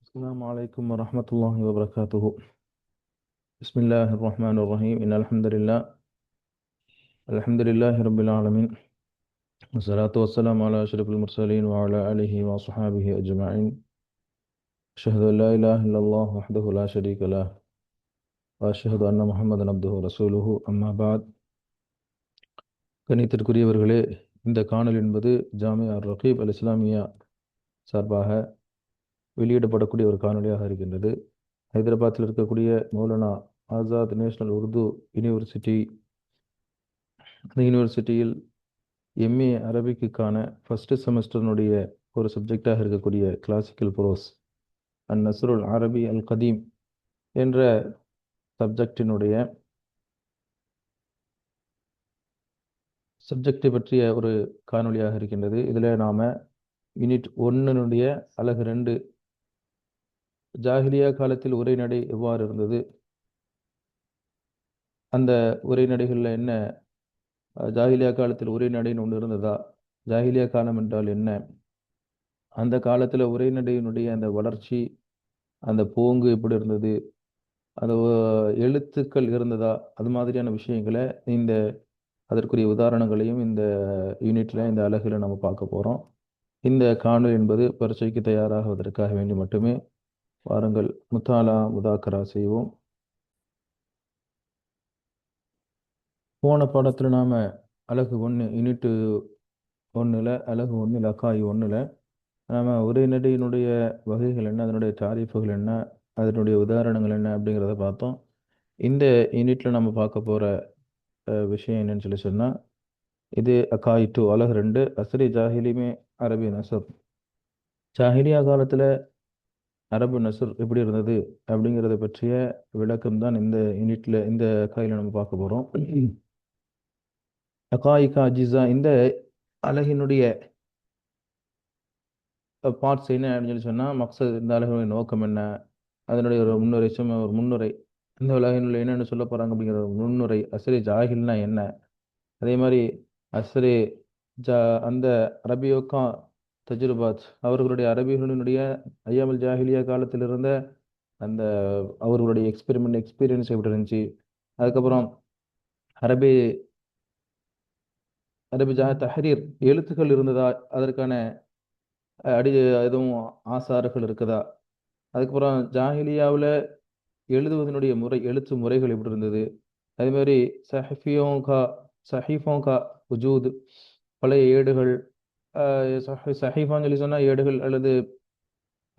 السلام عليكم ورحمة الله وبركاته. بسم الله الرحمن الرحيم. إن الحمد لله رب العالمين، والصلاة والسلام على أشرف المرسلين وعلى آله وصحابه أجمعين. أشهد أن لا إله إلا الله وحده لا شريك له، وأشهد أن محمدا عبده ورسوله. أما بعد. கணித்திற்குரியவர்களே, இந்த காணல் என்பது ஜாமியா ரகீப் அல் இஸ்லாமியா சார்பாக வெளியிடப்படக்கூடிய ஒரு காணொலியாக இருக்கின்றது. ஹைதராபாத்தில் இருக்கக்கூடிய மௌலானா ஆசாத் நேஷனல் உருது யூனிவர்சிட்டி அந்த யூனிவர்சிட்டியில் எம்ஏ அரபிக்குக்கான ஃபஸ்ட்டு செமஸ்டர்னுடைய ஒரு சப்ஜெக்டாக இருக்கக்கூடிய கிளாசிக்கல் ப்ரோஸ் அன் நஸ்ருல் அரபி அல் கதீம் என்ற சப்ஜெக்டினுடைய சப்ஜெக்டை பற்றிய ஒரு காணொலியாக இருக்கின்றது. இதில் நாம் யூனிட் 1னுடைய அலகு 2 ஜாஹிலியா காலத்தில் உரைநடை எவ்வாறு இருந்தது, அந்த உரைநடைகளில் என்ன, ஜாஹிலியா காலத்தில் உரைநடைன்னு ஒன்று இருந்ததா, ஜாஹிலியா காலம் என்றால் என்ன, அந்த காலத்தில் உரைநடையினுடைய அந்த வளர்ச்சி, அந்த போங்கு எப்படி இருந்தது, அந்த எழுத்துக்கள் இருந்ததா, அது மாதிரியான விஷயங்களை அதற்குரிய உதாரணங்களையும் இந்த யூனிட்டில் இந்த அலகில் நம்ம பார்க்க போகிறோம். இந்த காணொலி என்பது பரீட்சைக்கு தயாராகுவதற்காக வேண்டி மட்டுமே. வாருங்கள் முதாக்கரா செய்வோம். போன பாடத்தில் நாம் அலகு 1 யூனிட்டு 1ல் அலகு 1 லக்காய் 1ல் நாம் உரைநடையினுடைய வகைகள் என்ன, அதனுடைய தாரீஃபுகள் என்ன, அதனுடைய உதாரணங்கள் என்ன அப்படிங்கிறத பார்த்தோம். இந்த யூனிட்டில் நம்ம பார்க்க போகிற விஷயம் என்னன்னு சொல்லி சொன்னால், இது அக்காய் 2 அலகு 2 அஸ்ரி ஜாஹிலிமே அரபி நசர். ஜாஹிலியா காலத்தில் அரபு நசர் எப்படி இருந்தது அப்படிங்கிறத பற்றிய விளக்கம் தான் இந்த யூனிட்டில், இந்த அக்காயில் நம்ம பார்க்க போகிறோம். அக்காய்கா அஜிஸா, இந்த அலகினுடைய பார்ட்ஸ் என்ன அப்படின்னு சொல்லி சொன்னால், மக்சத், இந்த அலகினுடைய நோக்கம் என்ன, அதனுடைய ஒரு முன்னுரை, இந்த உலகினுள்ள என்னென்ன சொல்ல போகிறாங்க அப்படிங்கிற ஒரு முன்னுரை, அஸ்ரி ஜாஹில்னா என்ன, அதே மாதிரி அஸ்ரி அந்த அரபியோக்கா தஜ்ருபாத், அவர்களுடைய அரபிகளினுடைய ஐயாமல் ஜாஹிலியா காலத்தில் இருந்த அந்த அவர்களுடைய எக்ஸ்பீரியன்ஸ் எப்படி இருந்துச்சு, அதுக்கப்புறம் அரபி தஹரீர் எழுத்துக்கள் இருந்ததா, அதற்கான எதுவும் ஆசாறுகள் இருக்குதா, அதுக்கப்புறம் ஜாஹிலியாவில் எழுதுவதனுடைய எழுத்து முறைகள் எப்படி இருந்தது, அதே மாதிரி சஹீஃபோங்கா உஜூத், பழைய ஏடுகள், சஹீஃபான்னு சொல்லி சொன்னால் ஏடுகள் அல்லது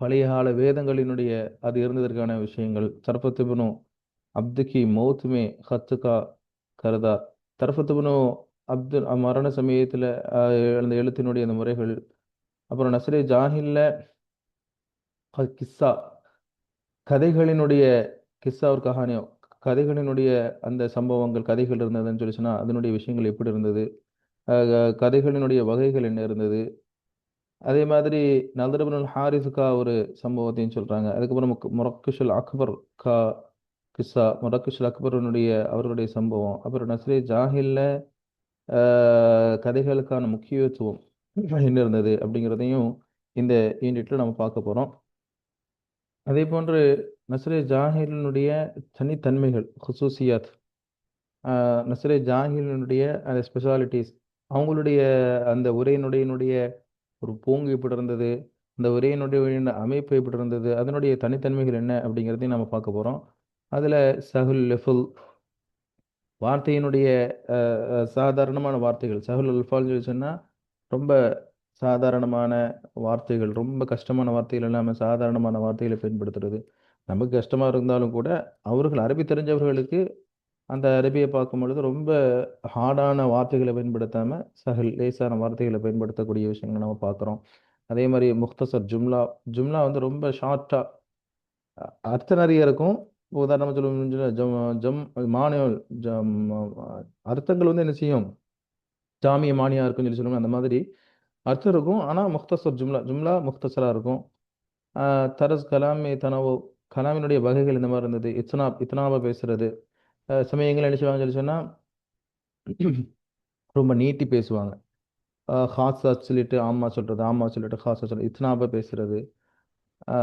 பழைய கால வேதங்களினுடைய அது இருந்ததற்கான விஷயங்கள், தர்ஃபத்துபனு அப்துகி மௌத்துமே ஹத்துகா கருதா, தர்ஃபத்துபனு மரண சமயத்தில் அந்த எழுத்தினுடைய அந்த முறைகள், அப்புறம் நஸ்ரே ஜாஹில்ல கிஸ்ஸா, கதைகளினுடைய கிஸ்ஸா ஒரு கஹானியோ, கதைகளினுடைய அந்த சம்பவங்கள், கதைகள் இருந்ததுன்னு சொல்லி சொன்னால் அதனுடைய விஷயங்கள் எப்படி இருந்தது, கதைகளினுடைய வகைகள் என்ன இருந்தது, அதே மாதிரி நதர்புல் ஹாரிஸுக்கா ஒரு சம்பவத்தையும் சொல்கிறாங்க. அதுக்கப்புறம் முரக்குஷுல் அக்பர் கா கிஸ்ஸா, முரக்குஷுல் அக்பருடைய அவர்களுடைய சம்பவம், அப்புறம் நஸ்ரே ஜாஹில்ல கதைகளுக்கான முக்கியத்துவம் என்ன இருந்தது அப்படிங்கிறதையும் இந்த யூனிட்டில் நம்ம பார்க்க போகிறோம். அதே போன்று நஸ்ரே ஜாஹிலினுடைய தனித்தன்மைகள், ஹுசூசியாத், நஸ்ரே ஜாஹிலினுடைய அந்த ஸ்பெஷாலிட்டிஸ், அவங்களுடைய அந்த உரையினுடைய ஒரு போங்கு எப்படி இருந்தது, அந்த உரையினுடைய அமைப்பு எப்படி இருந்தது, அதனுடைய தனித்தன்மைகள் என்ன அப்படிங்கிறதையும் நம்ம பார்க்க போகிறோம். அதில் சஹுல் லெஃபுல், வார்த்தையினுடைய சாதாரணமான வார்த்தைகள், சஹுல் அல்ஃபால் சொல்லி சொன்னால் ரொம்ப சாதாரணமான வார்த்தைகள், ரொம்ப கஷ்டமான வார்த்தைகள் இல்லாமல் சாதாரணமான வார்த்தைகளை பயன்படுத்துறது. நமக்கு கஷ்டமாக இருந்தாலும் கூட அவர்கள் அரபி தெரிஞ்சவர்களுக்கு அந்த அரபியை பார்க்கும் பொழுது ரொம்ப ஹார்டான வார்த்தைகளை பயன்படுத்தாமல் சஹல் லேசான வார்த்தைகளை பயன்படுத்தக்கூடிய விஷயங்களை நம்ம பார்க்குறோம். அதே மாதிரி முக்தசர் ஜும்லா, ஜும்லா வந்து ரொம்ப ஷார்ட்டாக அர்த்தம் நிறைய இருக்கும். உதாரணமாக சொல்ல ஜம் ஜம் மானியல் ஜம் அர்த்தங்கள் வந்து என்ன செய்யும், ஜாமிய மானியா இருக்குன்னு சொல்லி சொல்லுவாங்க. அந்த மாதிரி அர்த்தம் இருக்கும், ஆனால் முக்தசர் ஜும்லா முக்தசராக இருக்கும். தரஸ் கலாமே தனவோ, கலாமினுடைய வகைகள் இந்த மாதிரி இருந்தது. இத்தனாவை பேசுறது, சமயங்கள் என்ன செய்வாங்கன்னு சொல்லி சொன்னால் ரொம்ப நீட்டி பேசுவாங்க. ஹாஸா சொல்லிட்டு ஆமா சொல்கிறது, ஆமா சொல்லிட்டு ஹாஸா சொல்கிறது, இத்தனாவை பேசுறது.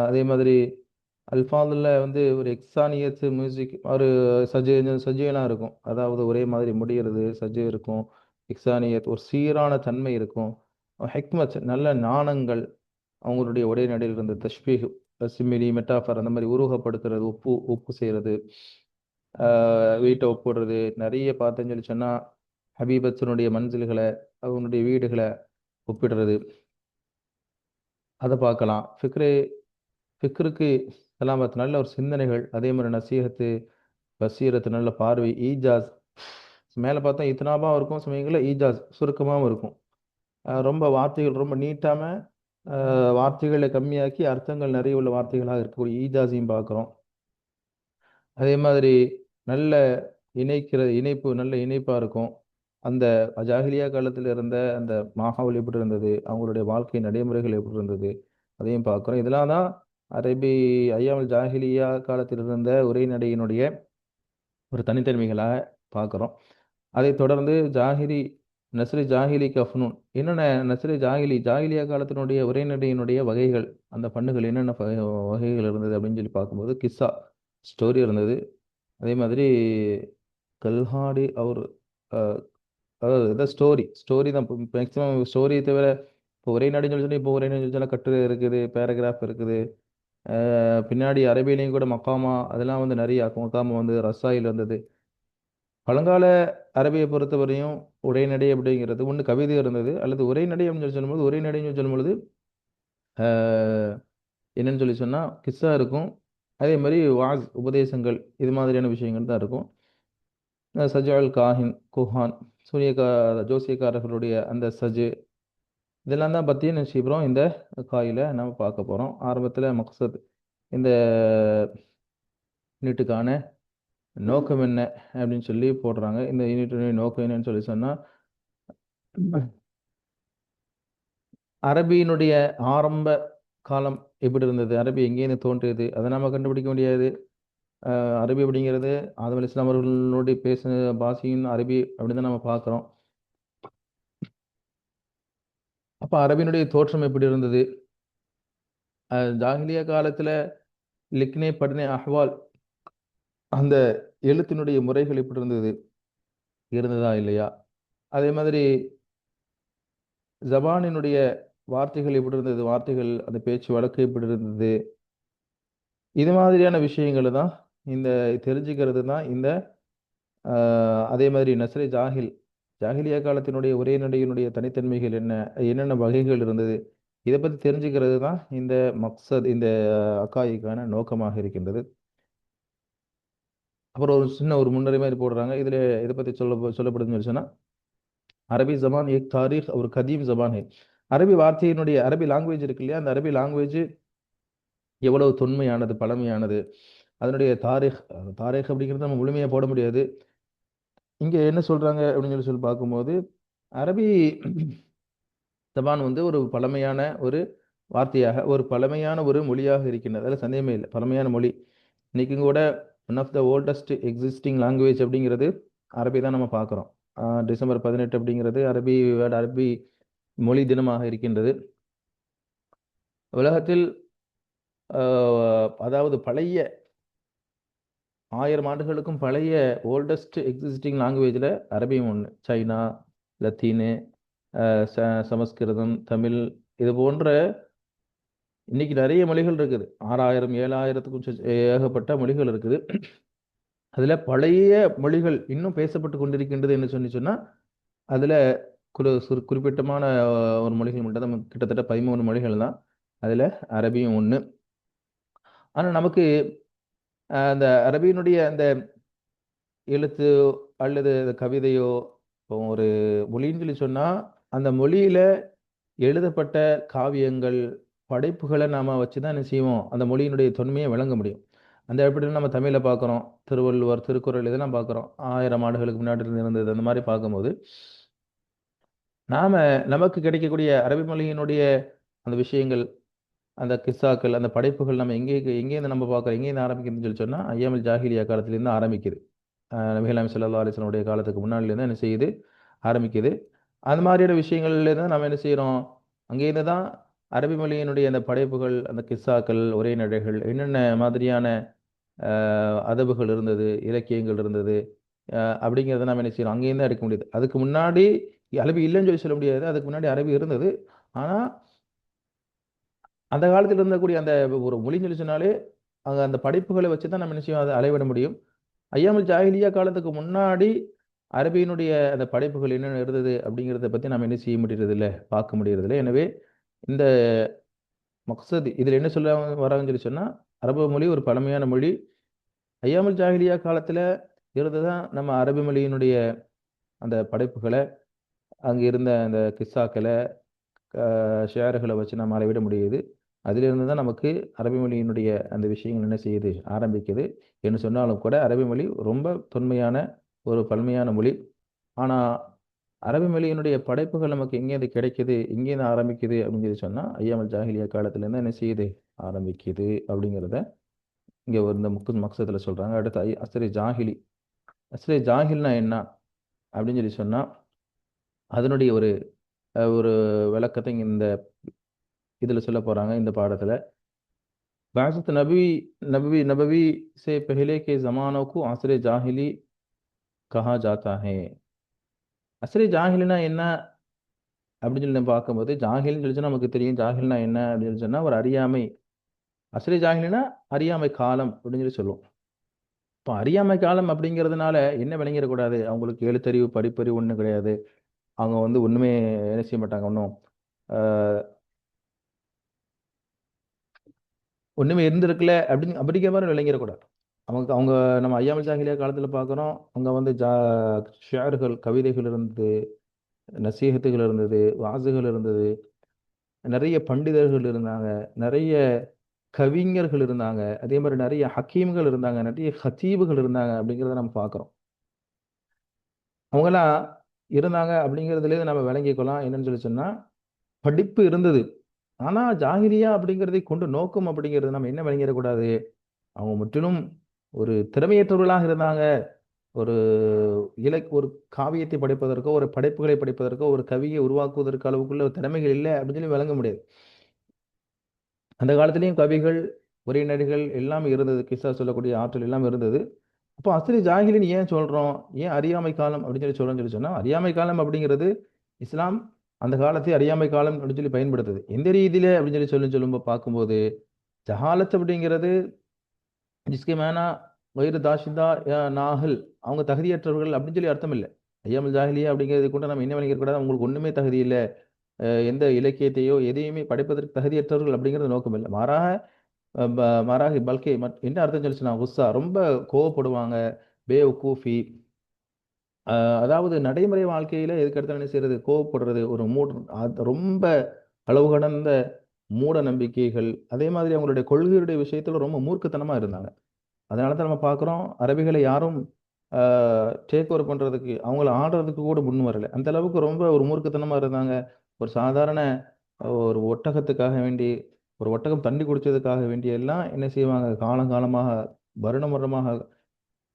அதே மாதிரி அல்ஃபாதில் வந்து ஒரு எக்ஸானியத் மியூசிக் ஒரு சஜ்ஜெல்லாம் இருக்கும். அதாவது ஒரே மாதிரி முடிகிறது சஜ்ஜு இருக்கும். எக்ஸானியத் ஒரு சீரான தன்மை இருக்கும். ஹெக்மத் நல்ல ஞானங்கள், அவங்களுடைய உரைநடையில் இருந்த தஷ்பீஹ், சிமிலி, மெட்டாஃபர், அந்த மாதிரி உருவகப்படுத்துறது, ஒப்பு ஒப்பு செய்கிறது, வீட்டை ஒப்பிடுறது, நிறைய பார்த்தேன்னு சொல்லி சொன்னால் ஹபீபத்தினுடைய மன்சில்களை, அவனுடைய வீடுகளை ஒப்பிடுறது, அதை பார்க்கலாம். ஃபிக்ருக்கு சலாமத் நல்ல ஒரு சிந்தனைகள், அதே மாதிரி நசீகத்து, பசீரத்து நல்ல பார்வை, ஈஜாஸ் மேலே பார்த்தா இத்தனாபாவும் இருக்கும், சமயங்களில் ஈஜாஸ் சுருக்கமாகவும் இருக்கும். ரொம்ப வார்த்தைகள் ரொம்ப நீட்டாம, வார்த்தைகளை கம்மியாக்கி அர்த்தங்கள் நிறைய உள்ள வார்த்தைகளாக இருக்கக்கூடிய ஈஜாஸையும் பார்க்குறோம். அதே மாதிரி நல்ல இணைப்பு நல்ல இணைப்பாக இருக்கும். அந்த ஜாஹிலியா காலத்தில் இருந்த அந்த மாஹாவல் எப்படி இருந்தது, அவங்களுடைய வாழ்க்கை நடைமுறைகள் எப்படி இருந்தது, அதையும் பார்க்குறோம். இதெல்லாம் தான் அரபி ஐயாமல் ஜாஹிலியா காலத்தில் இருந்த உரைநடையினுடைய ஒரு தனித்தன்மைகளாக பார்க்குறோம். அதைத் தொடர்ந்து நஸ்ரி ஜாஹிலி கஃப்னூன், என்னென்ன நஸ்ரி ஜாஹிலியா காலத்தினுடைய உரைநடையினுடைய வகைகள், அந்த பண்ணுகள் என்னென்ன வகைகள் இருந்தது அப்படின்னு சொல்லி பார்க்கும்போது கிஸ்ஸா ஸ்டோரி இருந்தது. அதே மாதிரி கல்ஹாடி அவர் அதாவது இதான் ஸ்டோரி தான் மேக்ஸிமம். ஸ்டோரியை தவிர இப்போ உரைநடைன்னு சொல்லி சொன்னால் இப்போ உரைநடை சொல்லி கட்டுரை இருக்குது, பேராகிராஃப் இருக்குது. பின்னாடி அரபிலையும் கூட மக்காமா அதெல்லாம் வந்து நிறைய மக்காமா வந்து ரசாயில் வந்தது. பழங்கால அரபியை பொறுத்தவரையும் உரைநடை அப்படிங்கிறது ஒன்று கவிதை இருந்தது, அல்லது உரைநடை அப்படின்னு சொல்லி சொல்லும்போது உரைநடைன்னு சொல்லி சொல்லும்பொழுது என்னன்னு சொல்லி சொன்னால் கிஸ்ஸா இருக்கும். அதே மாதிரி வாஸ் உபதேசங்கள், இது மாதிரியான விஷயங்கள் தான் இருக்கும். சஜால் காஹின் குஹான் ஜோசியக்காரர்களுடைய அந்த சஜு, இதெல்லாம் தான் பற்றி நிச்சயிக்கிறோம் இந்த காயில் நம்ம பார்க்க போகிறோம். ஆரம்பத்தில் மக்சத், இந்த யூனிட்டுக்கான நோக்கம் என்ன அப்படின்னு சொல்லி போடுறாங்க. இந்த யூனிட்டுடைய நோக்கம் என்னன்னு சொல்லி சொன்னால், அரபியினுடைய ஆரம்ப காலம் எப்படி இருந்தது, அரபி எங்கேருந்து தோன்றியது, அதை நம்ம கண்டுபிடிக்க முடியாது. அரபி அப்படிங்கிறது ஆதம் அலைஹிஸ்ஸலாம் அவர்களுடைய பேசின பாஷையின் அரபி அப்படின்னு தான் நம்ம பார்க்குறோம். அப்போ அரபியினுடைய தோற்றம் எப்படி இருந்தது, ஜாஹிலியா காலத்தில் லிக்னே பட்னே அஹ்வால், அந்த எழுத்தினுடைய முறைகள் எப்படி இருந்ததா இல்லையா, அதே மாதிரி ஜபானினுடைய வார்த்தைகள் எப்படி இருந்தது, வார்த்தைகள் அந்த பேச்சு வழக்கு எப்படி இருந்தது, இது மாதிரியான விஷயங்களை தான் இந்த தெரிஞ்சுக்கிறது தான் இந்த அதே மாதிரி நஸ்ரே ஜாஹிலியா காலத்தினுடைய உரைநடையினுடைய தனித்தன்மைகள் என்னென்ன வகைகள் இருந்தது, இதை பற்றி தெரிஞ்சுக்கிறது தான் இந்த இந்த அக்காய்க்கான நோக்கமாக இருக்கின்றது. அப்புறம் ஒரு சின்ன ஒரு முன்னறி மாதிரி போடுறாங்க. இதில் இதை பற்றி சொல்லப்படுதுன்னு சொன்னால், அரபி ஜபான் ஏக் தாரீக் ஒரு கதீம் ஜபான் ஹை. அரபி வார்த்தையினுடைய அரபி லாங்குவேஜ் இருக்கு இல்லையா, அந்த அரபி லாங்குவேஜ் எவ்வளவு தொன்மையானது, பழமையானது, அதனுடைய தாரீக் அப்படிங்கிறது நம்ம முழுமையாக போட முடியாது. இங்கே என்ன சொல்கிறாங்க அப்படின்னு சொல்லி பார்க்கும்போது, அரபி ஜபான் வந்து ஒரு பழமையான ஒரு வார்த்தையாக, ஒரு பழமையான ஒரு மொழியாக இருக்கின்றது. அதில் சந்தேகமே இல்லை, பழமையான மொழி. இன்றைக்கும் கூட one of the oldest existing language அப்படிங்கிறது அரபி தான் நம்ம பார்க்குறோம். டிசம்பர் 18 அப்படிங்கிறது அரபி மொழி தினமாக இருக்கின்றது. உலகத்தில் அதாவது பழைய 1000 ஆண்டுகளுக்கும் பழைய ஓல்டஸ்ட் எக்ஸிஸ்டிங் லாங்குவேஜில் அரபியும் ஒன்று. சைனா, லத்தீனு, சமஸ்கிருதம், தமிழ், இது போன்ற இன்னைக்கு நிறைய மொழிகள் இருக்குது. 6000 7000த்துக்கும் ஏகப்பட்ட மொழிகள் இருக்குது. அதில் பழைய மொழிகள் இன்னும் பேசப்பட்டு கொண்டிருக்கின்றது என்று சொன்னால் அதில் குறிப்பிட்டமான ஒரு மொழிகள் மட்டும் தான், கிட்டத்தட்ட 13 மொழிகள் தான், அதில் அரபியும் ஒன்று. ஆனால் நமக்கு அந்த அரபியினுடைய அந்த எழுத்து அல்லது கவிதையோ, இப்போ ஒரு மொழின்னு சொல்லி சொன்னால் அந்த மொழியில் எழுதப்பட்ட காவியங்கள், படைப்புகளை நாம் வச்சு தான் என்ன செய்வோம், அந்த மொழியினுடைய தொன்மையை விளங்க முடியும். அந்த எப்படி நம்ம தமிழில் பார்க்குறோம், திருவள்ளுவர், திருக்குறள், இதெல்லாம் பார்க்குறோம் 1000 ஆண்டுகளுக்கு முன்னாடி இருந்தது. அந்த மாதிரி பார்க்கும்போது நமக்கு கிடைக்கக்கூடிய அரபி மொழியினுடைய அந்த விஷயங்கள், அந்த கிஸ்ஸாக்கள், அந்த படைப்புகள் நம்ம எங்கேருந்து நம்ம பார்க்குறோம், எங்கேருந்து ஆரம்பிக்குதுன்னு சொல்லி சொன்னால் ஐயாமல் ஜாஹிலியா காலத்துலேருந்து ஆரம்பிக்குது. நபிகள் ஸல்லல்லாஹு அலைஹி வஸல்லம் உடைய காலத்துக்கு முன்னாடிலேருந்து என்ன ஆரம்பிக்குது. அந்த மாதிரியான விஷயங்கள்லேருந்து நம்ம என்ன செய்கிறோம், அங்கேருந்து தான் அரபி மொழியினுடைய அந்த படைப்புகள், அந்த கிஸ்ஸாக்கள், உரைநடைகள், என்னென்ன மாதிரியான அதபுகள் இருந்தது, இலக்கியங்கள் இருந்தது, அப்படிங்கிறத நம்ம என்ன செய்யணும், அங்கேயும் தான் எடுக்க முடியுது. அதுக்கு முன்னாடி அரபி இல்லைன்னு சொல்லி சொல்ல முடியாது. அதுக்கு முன்னாடி அரபி இருந்தது. ஆனால் அந்த காலத்தில் இருந்தக்கூடிய அந்த ஒரு மொழின்னு சொல்லி சொன்னாலே அங்கே அந்த படைப்புகளை வச்சு தான் நம்ம என்ன செய்யும், அதை அளவிட முடியும். ஐயாமுல் ஜாஹிலியா காலத்துக்கு முன்னாடி அரபியினுடைய அந்த படைப்புகள் என்னென்ன இருந்தது அப்படிங்கிறத பற்றி நம்ம என்ன செய்ய முடியறதில்ல, பார்க்க முடியறதில்ல. எனவே இந்த மக்சத் இதில் என்ன சொல்ல வராங்கன்னு சொல்லி சொன்னால், அரபு மொழி ஒரு பழமையான மொழி. ஐயாமுல் ஜாஹிலியா காலத்தில் இருந்து தான் நம்ம அரபி மொழியினுடைய அந்த படைப்புகளை, அங்கே இருந்த அந்த கிஸ்ஸாக்களை, ஷேர்களை வச்சு நம்ம அளவிட முடியுது. அதிலிருந்து தான் நமக்கு அரபி மொழியினுடைய அந்த விஷயங்கள் என்ன செய்யுது, ஆரம்பிக்குது. என்று சொன்னாலும் கூட அரபி மொழி ரொம்ப தொன்மையான ஒரு பழமையான மொழி. ஆனால் அரபி மொழியினுடைய படைப்புகள் நமக்கு எங்கேருந்து கிடைக்குது, எங்கேருந்து ஆரம்பிக்குது அப்படின்னு சொல்லி சொன்னால், ஐயாமுல் ஜாஹிலியா காலத்துலேருந்து என்ன செய்யுது, ஆரம்பிக்குது அப்படிங்கிறத இங்கே ஒரு இந்த மக்சத்தில் சொல்கிறாங்க. அடுத்து அஸ்ரி ஜாஹிலி. அஸ்ரி ஜாஹில்னா என்ன அப்படின்னு சொல்லி சொன்னால், அதனுடைய ஒரு ஒரு விளக்கத்தை இந்த இதில் சொல்ல போகிறாங்க இந்த பாடத்தில். बाज़त नबी नबवी नबवी से पहले के ज़मानों को असर जाहिली कहा जाता है. அஸ்ரி ஜாஹில்னா என்ன அப்படின்னு சொல்லி நம்ம பார்க்கும்போது, ஜாஹில்னு சொல்லி சொன்னா நமக்கு தெரியும். ஜாஹில்னா என்ன அப்படின்னு சொல்லி சொன்னா ஒரு அறியாமை. அஸ்ரி ஜாஹில்னா அறியாமை காலம் அப்படின்னு சொல்லி சொல்லுவோம். இப்போ அறியாமை காலம் அப்படிங்கிறதுனால என்ன விளங்கிடக்கூடாது, அவங்களுக்கு எழுத்தறிவு படிப்பறிவு ஒன்றும் கிடையாது, அவங்க வந்து ஒன்றுமே என்ன செய்ய மாட்டாங்க, ஒன்றும் ஒன்றுமே இருந்திருக்கல அப்படின்னு அப்படிங்கிற மாதிரி விளங்கிடக்கூடாது. அவங்க அவங்க நம்ம ஐயாமல் ஜாஹிலியா காலத்தில் பார்க்குறோம், அங்கே வந்து ஷேர்கள், கவிதைகள் இருந்தது, நசீகத்துகள் இருந்தது, வாசுகள் இருந்தது, நிறைய பண்டிதர்கள் இருந்தாங்க, நிறைய கவிஞர்கள் இருந்தாங்க, அதே மாதிரி நிறைய ஹக்கீம்கள் இருந்தாங்க, நிறைய ஹத்தீபுகள் இருந்தாங்க அப்படிங்கிறத நம்ம பார்க்குறோம். அவங்களாம் இருந்தாங்க அப்படிங்கிறதுலேருந்து நம்ம விளங்கிக்கலாம் என்னன்னு சொல்லி சொன்னால், படிப்பு இருந்தது. ஆனால் ஜாகிலியா அப்படிங்கிறதை கொண்டு நோக்கம் அப்படிங்கிறது நம்ம என்ன விளங்கிடக்கூடாது, அவங்க முற்றிலும் ஒரு திறமையற்றவர்களாக இருந்தாங்க. ஒரு ஒரு காவியத்தை படைப்பதற்கோ, ஒரு படைப்புகளை படைப்பதற்கோ, ஒரு கவியை உருவாக்குவதற்கு அளவுக்குள்ள திறமைகள் இல்லை அப்படின்னு சொல்லி விளங்க முடியாது. அந்த காலத்திலேயும் கவிகள், உரைநடைகள் எல்லாமே இருந்தது. கிஸ்ஸா சொல்லக்கூடிய ஆற்றல் எல்லாம் இருந்தது. அப்போ அஸ்ரி ஜாஹிலின்னு ஏன் சொல்றோம்? ஏன் அறியாமை காலம் அப்படின்னு சொல்லி சொல்றோம்னு சொல்லி சொன்னா, அறியாமை காலம் அப்படிங்கிறது இஸ்லாம் அந்த காலத்தை அறியாமை காலம் அப்படின்னு சொல்லி பயன்படுத்துது. எந்த ரீதியில அப்படின்னு சொல்லும்போது பார்க்கும்போது, ஜஹாலத் அப்படிங்கிறது ஜிஸ்கே மேனா வயிறு தாஷிந்தா நாஹல், அவங்க தகுதியற்றவர்கள் அப்படின்னு சொல்லி அர்த்தம் இல்லை. ஐயாமல் ஜாஹிலியா அப்படிங்கிறது கூட நம்ம என்ன விளங்கிடக்கூடாது, அவங்களுக்கு ஒண்ணுமே தகுதி இல்லை, எந்த இலக்கியத்தையோ எதையுமே படைப்பதற்கு தகுதியற்றவர்கள் அப்படிங்கிறது நோக்கம் இல்லை. மாறாக மாறாக பல்கே என்ன அர்த்தம் சொல்லிச்சுன்னா, குஸ்ஸா ரொம்ப கோவப்படுவாங்க, பேவக்கூஃபி, அதாவது நடைமுறை வாழ்க்கையில எதுக்கெடுத்தாலும் என்ன செய்யறது, கோவப்படுறது, ஒரு ரொம்ப அளவு கடந்த மூட நம்பிக்கைகள், அதே மாதிரி அவங்களுடைய கொள்கையுடைய விஷயத்துல ரொம்ப மூர்க்கத்தனமா இருந்தாங்க. அதனால தான் நம்ம பார்க்குறோம், அரபிகளை யாரும் டேக் ஓவர் பண்றதுக்கு, அவங்கள ஆடுறதுக்கு கூட முன் வரல. அந்த அளவுக்கு ரொம்ப ஒரு மூர்க்கத்தனமா இருந்தாங்க. ஒரு சாதாரண ஒரு ஒட்டகத்துக்காக வேண்டி, ஒரு ஒட்டகம் தண்ணி குடிச்சதுக்காக வேண்டி எல்லாம் என்ன செய்வாங்க, காலங்காலமாக வருடம் வருடமாக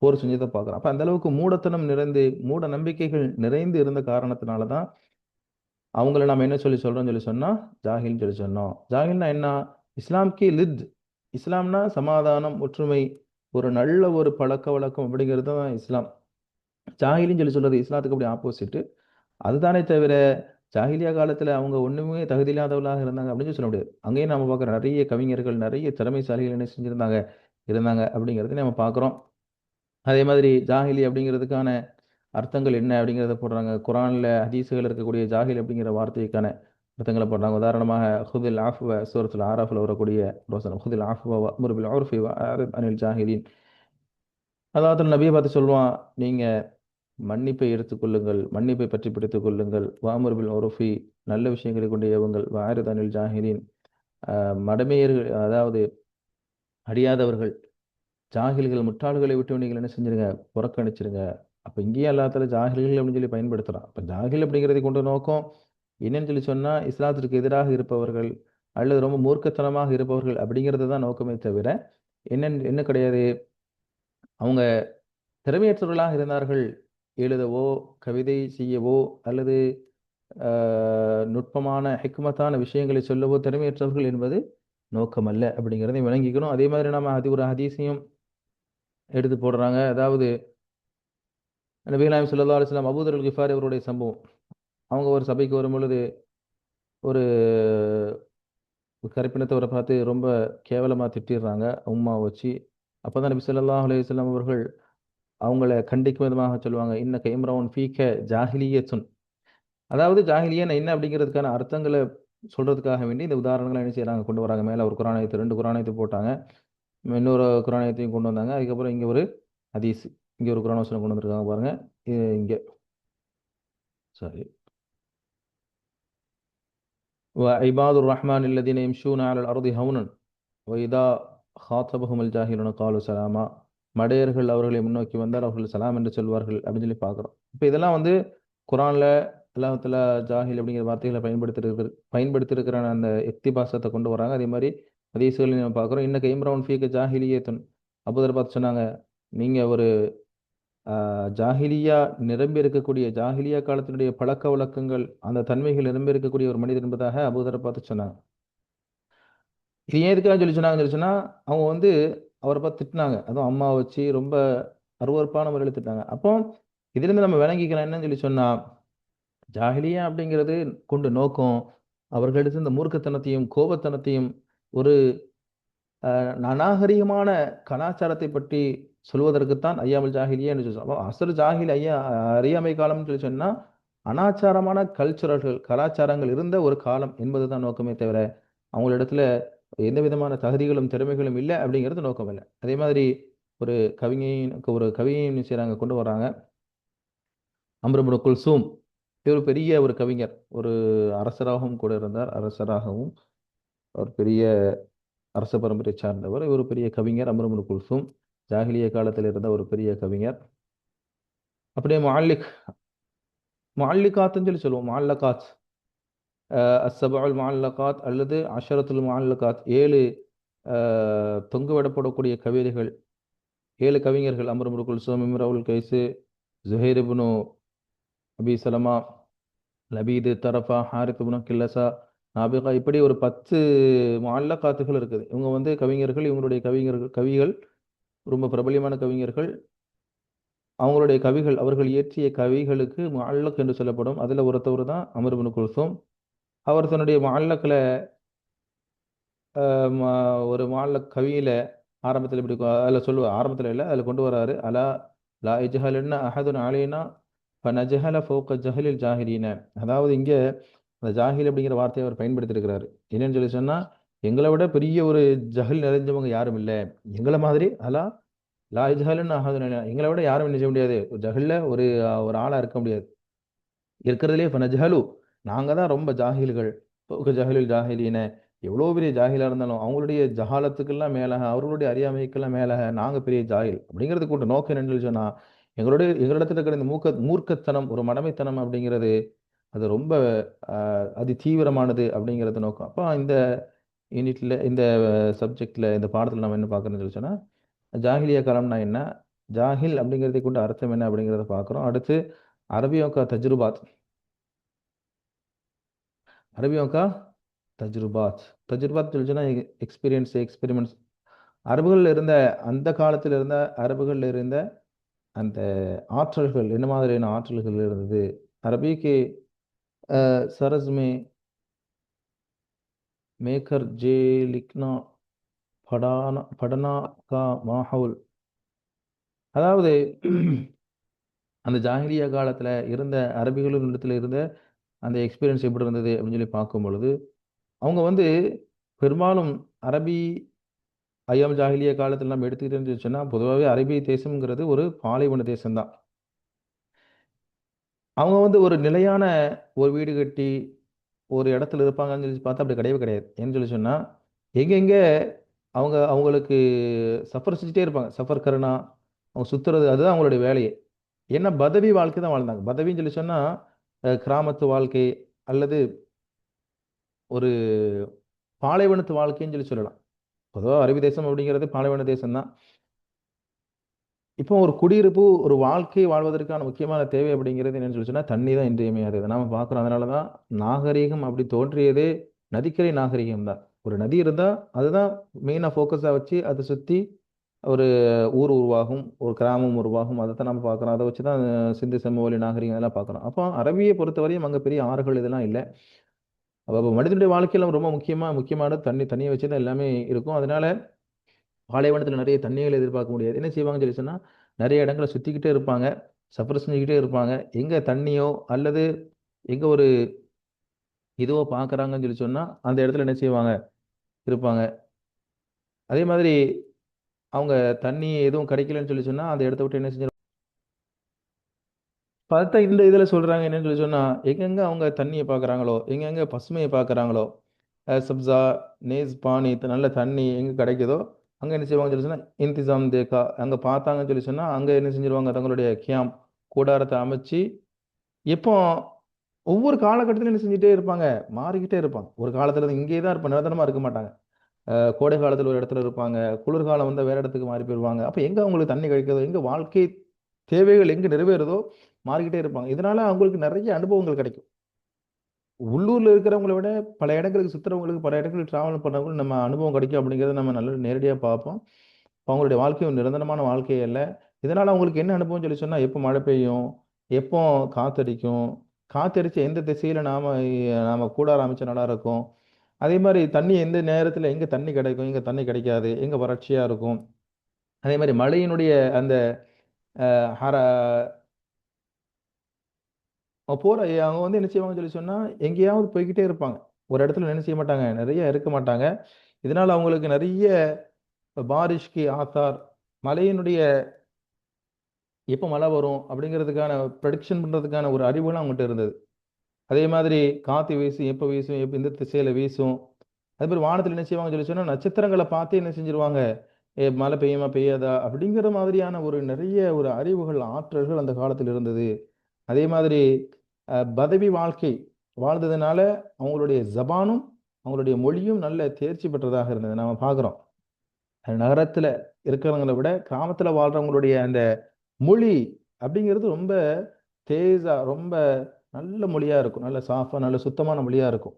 போர் செஞ்சதை பார்க்குறோம். அப்ப அந்த அளவுக்கு மூடத்தனம் நிறைந்து, மூட நம்பிக்கைகள் நிறைந்து இருந்த காரணத்தினால தான் அவங்கள நம்ம என்ன சொல்லி சொல்றோம்னு சொல்லி சொன்னா, ஜாஹில்னு சொல்லி சொன்னோம். ஜாஹில்னா என்ன? இஸ்லாம் லித். இஸ்லாம்னா சமாதானம், ஒற்றுமை, ஒரு நல்ல ஒரு பழக்கவழக்கம் அப்படிங்கிறது தான் இஸ்லாம். ஜாஹிலின்னு சொல்லி சொல்றது இஸ்லாத்துக்கு அப்படி ஆப்போசிட். அதுதானே தவிர ஜாஹிலியா காலத்துல அவங்க ஒண்ணுமே தகுதி இல்லாதவர்களாக இருந்தாங்க அப்படின்னு சொல்லி சொல்ல முடியாது. அங்கேயும் நம்ம பார்க்குறோம், நிறைய கவிஞர்கள், நிறைய திறமைசாலிகள் என்ன செஞ்சிருந்தாங்க, இருந்தாங்க அப்படிங்கிறத நம்ம பார்க்குறோம். அதே மாதிரி ஜாஹிலி அப்படிங்கிறதுக்கான அர்த்தங்கள் என்ன அப்படிங்கிறத போடுறாங்க. குரான்ல ஹதீஸுகள் இருக்கக்கூடிய ஜாஹில் அப்படிங்கிற வார்த்தைக்கான அர்த்தங்களை போடுறாங்க. உதாரணமாக ஹுதில் ஆஃப்வ சூரத்துல் ஆராஃபில் வரக்கூடிய வசனம், ஹுதில் ஆஃப்வ வஅ்முர் பில் உர்ஃபி வஅரித் அனில் ஜாஹிலீன். அதாவது நபியை பார்த்து சொல்லுவான், நீங்க மன்னிப்பை எடுத்துக்கொள்ளுங்கள், மன்னிப்பை பற்றி பிடித்துக் கொள்ளுங்கள், வஅ்முர் பில் உர்ஃபி, நல்ல விஷயங்களை கொண்டு ஏவுங்கள், வஅரித் அனில் ஜாஹிலீன், மடமையர்கள் அதாவது அறியாதவர்கள், ஜாகில்கள், முட்டாள்களை விட்டு நீங்கள் என்ன செஞ்சிருங்க, புறக்கணிச்சிருங்க. அப்போ இங்கேயே எல்லாத்துல ஜாகில்கள் அப்படின்னு சொல்லி பயன்படுத்துறான். அப்போ ஜாகில் அப்படிங்கிறதை கொண்ட நோக்கம் என்னன்னு சொல்லி சொன்னா, இஸ்லாத்திற்கு எதிராக இருப்பவர்கள் அல்லது ரொம்ப மூர்க்கத்தனமாக இருப்பவர்கள் அப்படிங்கிறது தான் நோக்கமே தவிர என்ன கிடையாது. அவங்க திறமையற்றவர்களாக இருந்தார்கள். எழுதவோ, கவிதை செய்யவோ அல்லது நுட்பமான ஹிக்மத்தான விஷயங்களை சொல்லவோ திறமையற்றவர்கள் என்பது நோக்கமல்ல அப்படிங்கிறதையும் விளங்கிக்கணும். அதே மாதிரி நம்ம ஒரு ஹதீஸையும் எடுத்து போடுறாங்க. அதாவது நபிகள் நாயகம் ஸல்லல்லாஹு அலைஹி வஸல்லம் அபூதர் அல் கிஃபாரி அவருடைய சம்பவம். அவங்க ஒரு சபைக்கு வரும்பொழுது ஒரு கருப்பினத்தவரை பார்த்து ரொம்ப கேவலமாக திட்டிடுறாங்க உம்மா வச்சு. அப்போ தான் நபி ஸல்லல்லாஹு அலைஹி வஸல்லம் அவர்கள் அவங்கள கண்டிக்கும் விதமாக சொல்லுவாங்க, இன்னக இம்ரவுன் ஃபீக ஜாஹிலியத்துன். அதாவது ஜாஹிலியன் என்ன அப்படிங்கிறதுக்கான அர்த்தங்களை சொல்றதுக்காக வேண்டி இந்த உதாரணங்களை என்ன செய்யறாங்க, கொண்டு வராங்க. மேலே ஒரு குரானாயத்து, 2 குரானாயத்து போட்டாங்க, இன்னொரு குரானாயத்தையும் கொண்டு வந்தாங்க. அதுக்கப்புறம் இங்கே ஒரு ஹதீஸ், இங்கே ஒரு குரான் வசனம் கொண்டு வந்திருக்காங்க பாருங்க. இங்கே சாரி, இபாதுர் ரஹ்மான் இல்லதீன யம்ஷூன அலல் அர்தி ஹவுனன் வைதா ஹாத்தபஹுமல் ஜாஹிலுன காலு சலாமா. மடையர்கள் அவர்களை முன்னோக்கி வந்தால் அவர்கள் சலாம் என்று சொல்வார்கள் அப்படின்னு சொல்லி பார்க்குறோம். இப்போ இதெல்லாம் வந்து குரானில் அல்லாஹ் தஆலா ஜாஹில் அப்படிங்கிற வார்த்தைகளை பயன்படுத்தியிருக்கிற அந்த இக்திபாசத்தை கொண்டு வராங்க. அதே மாதிரி ஹதீஸ்களையும் நம்ம பார்க்குறோம். இன்னக்க இம்ரவுன் ஃபீக ஜாஹிலியத்துன். அபூதர் பார்த்து சொன்னாங்க, நீங்கள் ஒரு ஜாஹிலியா நிரம்பி இருக்கக்கூடிய, ஜாஹிலியா காலத்தினுடைய பழக்க வழக்கங்கள், அந்த தன்மைகள் நிரம்பி இருக்கக்கூடிய ஒரு மனிதர் என்பதாக அபூதரை பார்த்து சொன்னாங்க. இது ஏன் எதுக்காக சொல்லி சொன்னாங்கன்னு சொல்லி சொன்னா, அவங்க வந்து அவரை பார்த்து திட்டினாங்க. அதுவும் அம்மாவை வச்சு ரொம்ப அருவருப்பான முறையில் திட்டினாங்க. அப்போ இதிலிருந்து நம்ம விளங்கிக்கலாம் என்னன்னு சொல்லி சொன்னா, ஜாஹிலியா அப்படிங்கிறது கொண்டு நோக்கம் அவர்களிடத்து இந்த மூர்க்கத்தனத்தையும் கோபத்தனத்தையும் ஒரு அநாகரிகமான கலாச்சாரத்தை பற்றி சொல்வதற்குத்தான் ஐயாமுல் ஜாஹிலியா என்று சொல்லி. அப்போ அசல் ஜாஹில் ஐயா அறியாமை காலம்னு சொல்லி சொன்னா அனாச்சாரமான கல்ச்சுரல்கள், கலாச்சாரங்கள் இருந்த ஒரு காலம் என்பதுதான் நோக்கமே தவிர அவங்களிடத்துல எந்த விதமான தகுதிகளும் திறமைகளும் இல்லை அப்படிங்கிறது நோக்கம் இல்லை. அதே மாதிரி ஒரு கவியையும் என்ன செய்றாங்க, கொண்டு வராங்க. அம்ர் இப்னு குல்சூம், இவர் பெரிய ஒரு கவிஞர், ஒரு அரசராகவும் கூட இருந்தார். அரசராகவும் ஒரு பெரிய அரச பரம்பரை சார்ந்தவர். இவர் பெரிய கவிஞர் அம்ர் இப்னு குல்சூம். ஜாஹிலிய காலத்தில் இருந்த ஒரு பெரிய கவிஞர். அப்படியே முஅல்லிகாத்துன்னு சொல்லி சொல்லுவோம். முஅல்லகாத், அஸ்ஸபுல் முஅல்லகாத் அல்லது அஷரத்துல் முஅல்லகாத், 7 தொங்கவிடப்படக்கூடிய கவிதைகள், 7 கவிஞர்கள் அம்ர் இப்னு Kulsum, Imrul guys, Zuhair ibn அபி சலமா, லபீது, தரஃபா, ஹாரித் இப்னு கில்லஸா, நாபிகா, இப்படி ஒரு 10 முஅல்லகாத்துகள் இருக்குது. இவங்க வந்து கவிஞர்கள். இவங்களுடைய கவிகள் ரொம்ப பிரபலியமான கவிஞர்கள். அவங்களுடைய கவிகள், அவர்கள் இயற்றிய கவிகளுக்கு முஅல்லக் என்று சொல்லப்படும். அதில் ஒருத்தவர் தான் அம்ர் இப்னு குல்சூம். அவர் தன்னுடைய முஅல்லக்ல ஒரு முஅல்லக் கவியில ஆரம்பத்தில் இப்படி அதில் சொல்லுவார். ஆரம்பத்தில் இல்லை, அதில் கொண்டு வராரு. அலா லா இஜ்ஹலன்ன அஹதுன் அலைனா ஃபனஜஹல ஃபௌக ஜஹலில் ஜாஹிலீன. அதாவது இங்கே அந்த ஜாஹில் அப்படிங்கிற வார்த்தையை அவர் பயன்படுத்தியிருக்கிறாரு. என்னன்னு சொல்லி சொன்னால், எங்களை விட பெரிய ஒரு ஜஹல் நிறைஞ்சவங்க யாரும் இல்லை. எங்களை மாதிரி அலா லா இஜ்ஹலன்ன அஹதுன் அலைனா, எங்களை விட யாரும் என்ன செய்ய முடியாது, ஜஹல்ல ஒரு ஒரு ஆளாக இருக்க முடியாது. இருக்கிறதுலே ஃபனஜஹலு, நாங்கள் தான் ரொம்ப ஜாஹில்கள். ஃபௌக ஜஹலில் ஜாஹிலீன, எவ்வளோ பெரிய ஜாஹிலாக இருந்தாலும் அவங்களுடைய ஜஹாலத்துக்கெல்லாம் மேலாக, அவர்களுடைய அறியாமைக்கெல்லாம் மேலாக நாங்கள் பெரிய ஜாஹில் அப்படிங்கிறதுக்கு ஒரு நோக்கம் என்னன்னு சொல்லி சொன்னால், எங்களிடத்தில் இருக்கிற இந்த மூர்க்கத்தனம், ஒரு மடமைத்தனம் அப்படிங்கிறது அது ரொம்ப அதி தீவிரமானது அப்படிங்கிறது நோக்கம். அப்போ இந்த யூனிட்ல, இந்த சப்ஜெக்ட்ல, இந்த பாடத்தில் நம்ம என்ன பார்க்குறோம்னு சொல்லி சொன்னால், ஜாஹிலியா காலம்னா என்ன, ஜாஹில் அப்படிங்கிறதை கொண்டு அர்த்தம் என்ன அப்படிங்கிறத பார்க்குறோம். அடுத்து அரபியோं का तजुर्बात, அரபியோं का தஜ்ருபாத். தஜ்ருபாத் சொல்லி சொன்னால் எக்ஸ்பீரியன்ஸ், எக்ஸ்பெரிமெண்ட்ஸ். அரபுகளில் இருந்த, அந்த காலத்தில் இருந்த அரபுகளில் இருந்த அந்த ஆற்றல்கள் என்ன மாதிரியான ஆற்றல்கள் இருந்தது. அரபிக்கு सरज में मेकर जे लिखना पढ़ना का माहौल. அதாவது அந்த ஜாஹிலியா காலத்தில் இருந்த அரபிகளின் இடத்துல இருந்த அந்த எக்ஸ்பீரியன்ஸ் எப்படி இருந்தது அப்படின்னு சொல்லி பார்க்கும் பொழுது, அவங்க வந்து பெரும்பாலும் அரபி ஐயாம் ஜாஹிலியா காலத்தில் நம்ம எடுத்துக்கிட்டோம்னு சொன்னால், பொதுவாகவே அரபி தேசம்ங்கிறது ஒரு பாலைவன தேசம்தான். அவங்க வந்து ஒரு நிலையான ஒரு வீடு கட்டி ஒரு இடத்துல இருப்பாங்கன்னு சொல்லி பார்த்தா அப்படி கிடையவே கிடையாது. ஏன்னு சொல்லி சொன்னால், எங்கெங்கே அவங்களுக்கு சஃபர் செஞ்சுட்டே இருப்பாங்க. சஃபர் கருணா, அவங்க சுற்றுறது, அதுதான் அவங்களுடைய வேலையே. ஏன்னா பதவி வாழ்க்கை தான் வாழ்ந்தாங்க. பதவின்னு சொல்லி சொன்னால் கிராமத்து வாழ்க்கை அல்லது ஒரு பாலைவனத்து வாழ்க்கைன்னு சொல்லி சொல்லலாம். பொதுவாக அரபி தேசம் அப்படிங்கிறது பாலைவன தேசம் தான். இப்போ ஒரு குடியிருப்பு, ஒரு வாழ்க்கை வாழ்வதற்கான முக்கியமான தேவை அப்படிங்கிறது என்னன்னு சொல்லி சொன்னா, தண்ணி தான் இன்றியமையாதது. நாம பார்க்குறோம். அதனால தான் நாகரீகம் அப்படி தோன்றியதே நதிக்கரை நாகரீகம் தான். ஒரு நதி இருந்தா, அதுதான் மெயினா ஃபோக்கஸா வச்சு அத சுத்தி ஒரு ஊர் உருவாகும், ஒரு கிராமம் உருவாகும். அதத்தான் நம்ம பார்க்குறோம். அத வச்சு தான் சிந்து சமவெளி நாகரீகம் இதெல்லாம் பார்க்குறோம். அப்போ அரபிய பொறுத்தவரையும் அங்க பெரிய ஆறுகள் இதெல்லாம் இல்ல. அப்ப மனிதனுடைய வாழ்க்கையில ரொம்ப முக்கியமானது தண்ணி. தண்ணிய வச்சு தான் எல்லாமே இருக்கும். அதனால பாலைவனத்தில நெறைய தண்ணீகள எதிர்பார்க்க முடியாது. என்ன செய்வாங்கன்னு சொல்லி சொன்னா, நெறைய இடங்கள சுத்திக்கிட்டே இருப்பாங்க. சஃபர் செஞ்சுக்கிட்டே இருப்பாங்க. எங்க தண்ணியோ அல்லது எங்க ஒரு இதுவோ பார்க்குறாங்கன்னு சொல்லி சொன்னா, அந்த இடத்துல என்ன செய்வாங்க? இருப்பாங்க. அதே மாதிரி அவங்க தண்ணி எதுவும் கிடைக்கலன்னு சொல்லி சொன்னா, அந்த இடத்த விட்டு என்ன செஞ்சிருவாங்க? பார்த்தா இந்த இதில சொல்றாங்க என்னன்னு சொல்லி சொன்னா, எங்கெங்க அவங்க தண்ணிய பார்க்குறாங்களோ, எங்கெங்க பசுமைய பார்க்குறாங்களோ, சப்ஸா, நேஸ், பானி நல்ல தண்ணி எங்க கிடைக்குதோ, அங்க என்ன செய்வாங்கன்னு சொல்லி சொன்னா, இன்திசாம் தேக்கா அங்க பார்த்தாங்கன்னு சொல்லி சொன்னா, அங்க என்ன செஞ்சுருவாங்க? தங்களுடைய கியாம் கூடாரத்த அமைச்சு, இப்போ ஒவ்வொரு காலகட்டத்திலும் என்ன செஞ்சுட்டே இருப்பாங்க? மாறிக்கிட்டே இருப்பாங்க. ஒரு காலத்தில இங்கேயே தான் இருப்பாங்க. நிரந்தரமா இருக்க மாட்டாங்க. கோடை காலத்தில ஒரு இடத்துல இருப்பாங்க. குளிர்காலம் வந்தா வேற இடத்துக்கு மாறி போயிருவாங்க. அப்ப எங்க அவங்களுக்கு தண்ணி கிடைக்குதோ, எங்க வாழ்க்கை தேவைகள் எங்க நிறைவேறுதோ, மாறிக்கிட்டே இருப்பாங்க. இதனால அவங்களுக்கு நெறைய அனுபவங்கள் கிடைக்கும். உள்ளூர்ல இருக்கிறவங்கள விட பல இடங்களுக்கு சுத்துறவங்களுக்கு, பல இடங்களுக்கு டிராவல் பண்ணவங்களுக்கு நம்ம அனுபவம் கிடைக்கும் அப்படிங்கிறத நம்ம நல்லா நேரடியா பார்ப்போம். அவங்களுடைய வாழ்க்கை ஒரு நிரந்தரமான வாழ்க்கை அல்ல. இதனால அவங்களுக்கு என்ன அனுபவம்னு சொல்லி சொன்னா, எப்போ மழை பெய்யும்? எப்போ காத்தடிக்கும்? காத்தடிச்சு எந்த திசையில நாம கூடாரம் அமைச்சா நல்லா இருக்கும்? அதே மாரி தண்ணி எந்த நேரத்தில எங்க தண்ணி கிடைக்கும்? எங்க தண்ணி கிடைக்காது? எங்க வறட்சியா இருக்கும்? அதே மாரி மழையினுடைய அந்த ஹர அவங்க வந்து என்ன செய்வாங்கன்னு சொல்லி சொன்னா, எங்கேயாவது போய்க்கிட்டே இருப்பாங்க. ஒரு இடத்துல என்ன செய்ய மாட்டாங்க, நெறைய இருக்க மாட்டாங்க. இதனால அவங்களுக்கு நெறைய பாரிஷ் கி ஆத்தார் மழையினுடைய எப்ப மழை வரும் அப்படிங்கிறதுக்கான ப்ரெடிக்ஷன் பண்றதுக்கான ஒரு அறிவுலாம் அவங்கட்ட இருந்தது. அதே மாதிரி காத்து வீசும், எப்ப வீசும், எந்த திசையில வீசும். அதேமாரி வானத்தில என்ன செய்வாங்கன்னு சொல்லி சொன்னா, நட்சத்திரங்கள பார்த்தே என்ன செஞ்சுருவாங்க, மழை பெய்யுமா, பெய்யாதா அப்படிங்கிற மாதிரியான ஒரு நெறைய ஒரு அறிவுகள், ஆற்றல்கள் அந்த காலத்தில இருந்தது. அதே மாதிரி பதவி வாழ்க்கை வாழ்ந்ததுனால, அவங்களுடைய ஜபானும், அவங்களுடைய மொழியும் நல்ல தேர்ச்சி பெற்றதாக இருந்தது. நாம பார்க்குறோம். நகரத்தில இருக்கிறவங்கள விட, கிராமத்தில வாழ்றவங்களுடைய அந்த மொழி அப்படிங்கிறது ரொம்ப தேஜா ரொம்ப நல்ல மொழியா இருக்கும். நல்ல சாஃபா, நல்ல சுத்தமான மொழியா இருக்கும்.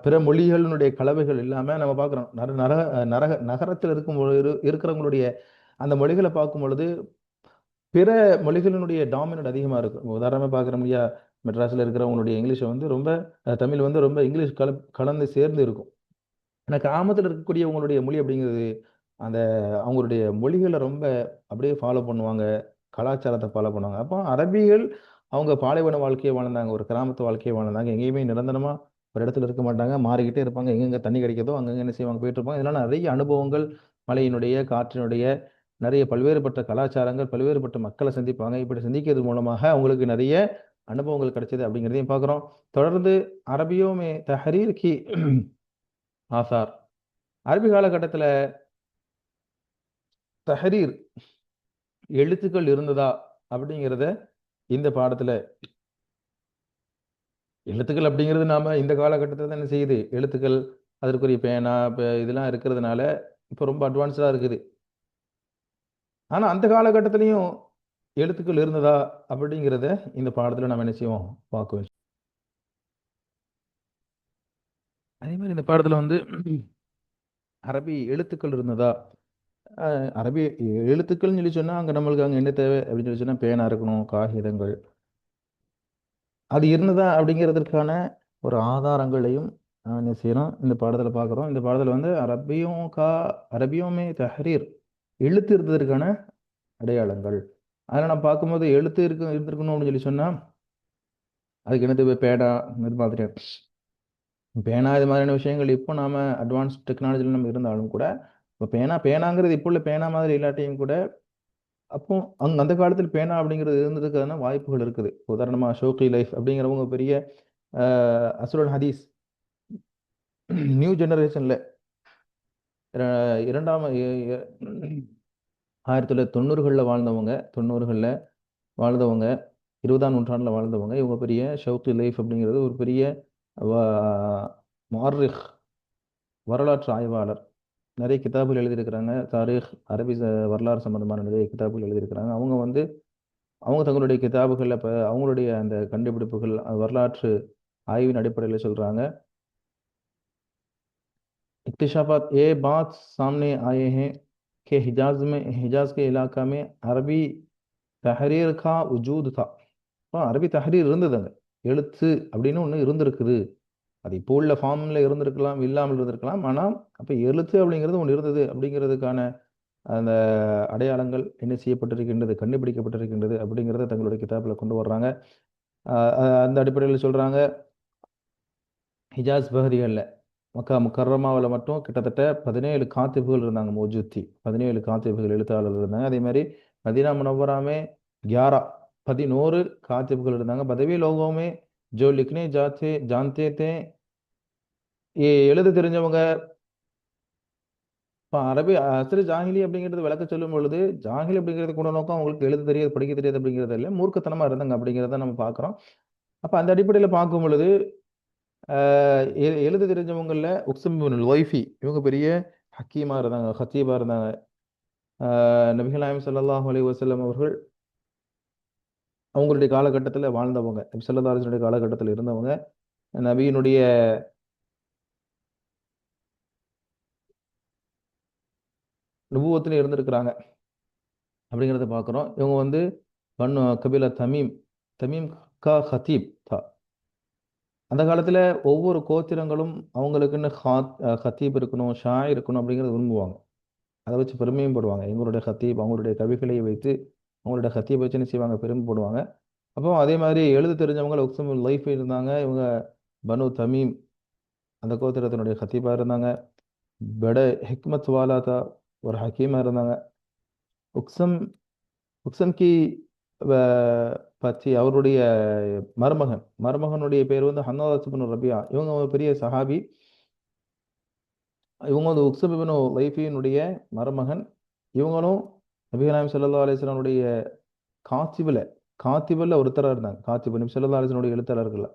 பிற மொழிகளினுடைய கலவைகள் இல்லாம நம்ம பார்க்குறோம். நர நர நரக நகரத்தில இருக்கிறவங்களுடைய அந்த மொழிகள பார்க்கும்பொழுது பிற மொழிகளினுடைய டாமினன்ட் அதிகமா இருக்கும். உதாரணமா பார்க்குறோம் இல்லையா? மெட்ராஸ்ல இருக்கிறவங்களுடைய இங்கிலீஷ் வந்து ரொம்ப தமிழ் வந்து ரொம்ப இங்கிலீஷ் கலந்து சேர்ந்து இருக்கும். ஆனா கிராமத்தில இருக்கக்கூடியவங்களுடைய மொழி அப்படிங்கிறது, அந்த அவங்களுடைய மொழிகள ரொம்ப அப்படியே ஃபாலோ பண்ணுவாங்க. கலாச்சாரத்த ஃபாலோ பண்ணுவாங்க. அப்போ அரபிகள் அவங்க பாலைவன வாழ்க்கைய வாழ்ந்தாங்க. ஒரு கிராமத்து வாழ்க்கைய வாழ்ந்தாங்க. எங்கேயுமே நிரந்தரமா ஒரு இடத்துல இருக்க மாட்டாங்க. மாறிக்கிட்டே இருப்பாங்க. எங்கெங்க தண்ணி கிடைக்குதோ, அங்கங்க என்ன செய்வாங்க போயிட்டு இருப்பாங்க. இதனால நெறைய அனுபவங்கள் மழையினுடைய, காற்றினுடைய நெறைய பல்வேறுபட்ட கலாச்சாரங்கள், பல்வேறுபட்ட மக்கள சந்திப்பாங்க. இப்படி சந்திக்கிறது மூலமாக அவங்களுக்கு நெறைய அனுபவங்கள் கிடைச்சது அப்படிங்கிறதையும் பார்க்குறோம். தொடர்ந்து அரபியோ में तहरीर की ஆசார் அரபி காலகட்டத்தில தஹரீர் எழுத்துக்கள் இருந்ததா? அப்படிங்கிறத இந்த பாடத்தில எழுத்துக்கள் அப்படிங்கிறது நாம இந்த காலகட்டத்தில தான் என்ன செய்யுது? எழுத்துக்கள், அதற்குரிய பேனா, இதெல்லாம் இருக்கிறதுனால, இப்ப ரொம்ப அட்வான்ஸ்டா இருக்குது. ஆனா அந்த காலகட்டத்திலயும் எழுத்துக்கள் இருந்ததா? அப்படிங்கிறத இந்த பாடத்தில நம்ம என்ன செய்வோம்? பார்க்குவோம். அதே மாரி இந்த பாடத்தில வந்து அரபி எழுத்துக்கள் இருந்ததா? அ அரபி எழுத்துக்கள்னு சொல்லி சொன்னா, நம்மளுக்கு அங்க என்ன தேவை அப்படின்னு சொல்லி சொன்னா, பேனா இருக்கணும், காகிதங்கள். அது இருந்ததா அப்படிங்கிறதற்கான ஒரு ஆதாரங்களையும் என்ன செய்றோம், இந்த பாடத்தில பார்க்குறோம். இந்த பாடத்தில வந்து அரபியும் में तहरीर எழுத்து இருந்ததற்கான அடையாளங்கள். அதில நான் பார்க்கும்போது எழுத்து இருந்திருக்கணும் அப்படின்னு சொல்லி சொன்னா, அதுக்கு என்னது பேனா இது மாதிரி பேனா இது மாதிரியான விஷயங்கள் இப்போ நாம அட்வான்ஸ் டெக்னாலஜில நம்ம இருந்தாலும் கூட, இப்ப பேனாங்கிறது இப்போ உள்ள பேனா மாதிரி இல்லாட்டியும் கூட, அப்போ அந்த காலத்தில பேனா அப்படிங்கிறது இருந்ததுக்கான வாய்ப்புகள் இருக்குது. உதாரணமா ஷோக்கி லைஃப் அப்படிங்கிறவங்க பெரிய அ அஸ்ருல் ஹதீஸ் நியூ ஜெனரேஷன்ல இர 2ஆம் எ எ 1990கள்ல வாழ்ந்தவங்க 90கள்ல வாழ்ந்தவங்க, 20ஆம் நூற்றாண்டுல வாழ்ந்தவங்க. இவங்க பெரிய ஷவுக்கி லைஃப் அப்படிங்கிறது ஒரு பெரிய வ முஅர்ரிக் வரலாற்று ஆய்வாளர். நிறைய கிதாபுகள் எழுதியிருக்கிறாங்க. தாரீக், அரபி வரலாறு சம்பந்தமான நிறைய கிதாபுகள் எழுதியிருக்கிறாங்க. அவங்க வந்து அவங்க தங்களுடைய கிதாபுகளில் இப்போ அவங்களுடைய அந்த கண்டுபிடிப்புகள் வரலாற்று ஆய்வின் அடிப்படையில் சொல்கிறாங்க. इक्तिशाफात ये बात सामने आए हैं कि हिजाज के इलाका में अरबी तहरीर का वजूद था. அரபி தஹரீர் இருந்தது. அங்கே எழுத்து அப்படின்னு ஒன்று இருந்திருக்குது. அது இப்போ உள்ள ஃபார்மில் இருந்திருக்கலாம், இல்லாமல் இருந்திருக்கலாம். ஆனால் அப்போ எழுத்து அப்படிங்கிறது ஒன்று இருந்தது அப்படிங்கிறதுக்கான அந்த அடையாளங்கள் என்ன செய்யப்பட்டிருக்கின்றது, கண்டுபிடிக்கப்பட்டிருக்கின்றது அப்படிங்கிறத தங்களுடைய கிதாபில் கொண்டு வர்றாங்க. அந்த அடிப்படையில் சொல்கிறாங்க, ஹிஜாஸ் பகுதிகளில் மக்கா முக்கர்ரமாவில் மட்டும் கிட்டத்தட்ட 17 காத்திபுகள் இருந்தாங்க. மோஜூத்தி 17 காத்திபுகள் எழுத்தாளர்கள் இருந்தாங்க. அதே மாதிரி மதீனா முனவ்வராமே 11 காத்திபுகள் இருந்தாங்க. பதவி லோகோமே ஜோ லிக்னே ஜான்தே தே, எழுத தெரிஞ்சவங்க. இப்போ அரபி அஸ்ரு ஜாஹிலி அப்படிங்கிறது விளக்க சொல்லும் பொழுது, ஜாஹிலி அப்படிங்கிறது கூட நோக்கம் அவங்களுக்கு எழுத தெரியாது, படிக்க தெரியாது அப்படிங்கிறது இல்லை, மூர்க்கத்தனமாக இருந்தாங்க அப்படிங்கிறத நம்ம பார்க்குறோம். அப்போ அந்த அடிப்படையில் பார்க்கும் பொழுது எழுத தெரிஞ்சவங்களில் உக்ஸம் இப்னுல் வைஃபி இவங்க பெரிய ஹக்கீமாக இருந்தாங்க, ஹத்தீபாக இருந்தாங்க. நபிகள் நாயகம் ஸல்லல்லாஹு அலைஹி வஸல்லம் அவர்கள் அவங்களுடைய காலகட்டத்தில் வாழ்ந்தவங்க, நபி ஸல்லல்லாஹு அலைஹி வஸல்லம் காலகட்டத்தில் இருந்தவங்க, நபியினுடைய நுபுவத்தில் இருந்திருக்கிறாங்க அப்படிங்கிறத பார்க்குறோம். இவங்க வந்து பன்னு கபிலா தமீம் தமீம் கா ஹத்தீப் தா. அந்த காலத்தில் ஒவ்வொரு கோத்திரங்களும் அவங்களுக்குன்னு ஹத்தீப் இருக்கணும், ஷாய் இருக்கணும் அப்படிங்கிறத விரும்புவாங்க. அதை வச்சு பெருமையும் படுவாங்க. எங்களுடைய ஹத்தீப், அவங்களுடைய கவிகளை வைத்து அவங்களுடைய ஹத்தீப் வச்சு என்ன செய்வாங்க, பெருமைப்படுவாங்க. அப்போ அதே மாதிரி எழுத தெரிஞ்சவங்க உக்ஸமுல் லைஃப் இருந்தாங்க. இவங்க பனு தமீம் அந்த கோத்திரத்தினுடைய ஹத்தீபாக இருந்தாங்க. பெட ஹிக்மத் வாலாதா ஒரு ஹக்கீமாக இருந்தாங்க. உக்ஸம் உக்ஸம் கி பற்றி அவருடைய மருமகனுடைய பேர் வந்து ஹன்னாத் இப்னு ரபியா. இவங்க ஒரு பெரிய சஹாபி. இவங்க வந்து உக்ஸம் இப்னு லைஃபியினுடைய மருமகன். இவங்களும் நபிகள் நாயகம் ஸல்லல்லாஹு அலைஹி வஸல்லம் காத்திபில் ஒருத்தராக இருந்தாங்க. காத்திபு நபி ஸல்லல்லாஹு அலைஹி வஸல்லம் எழுத்தாளர்கள்.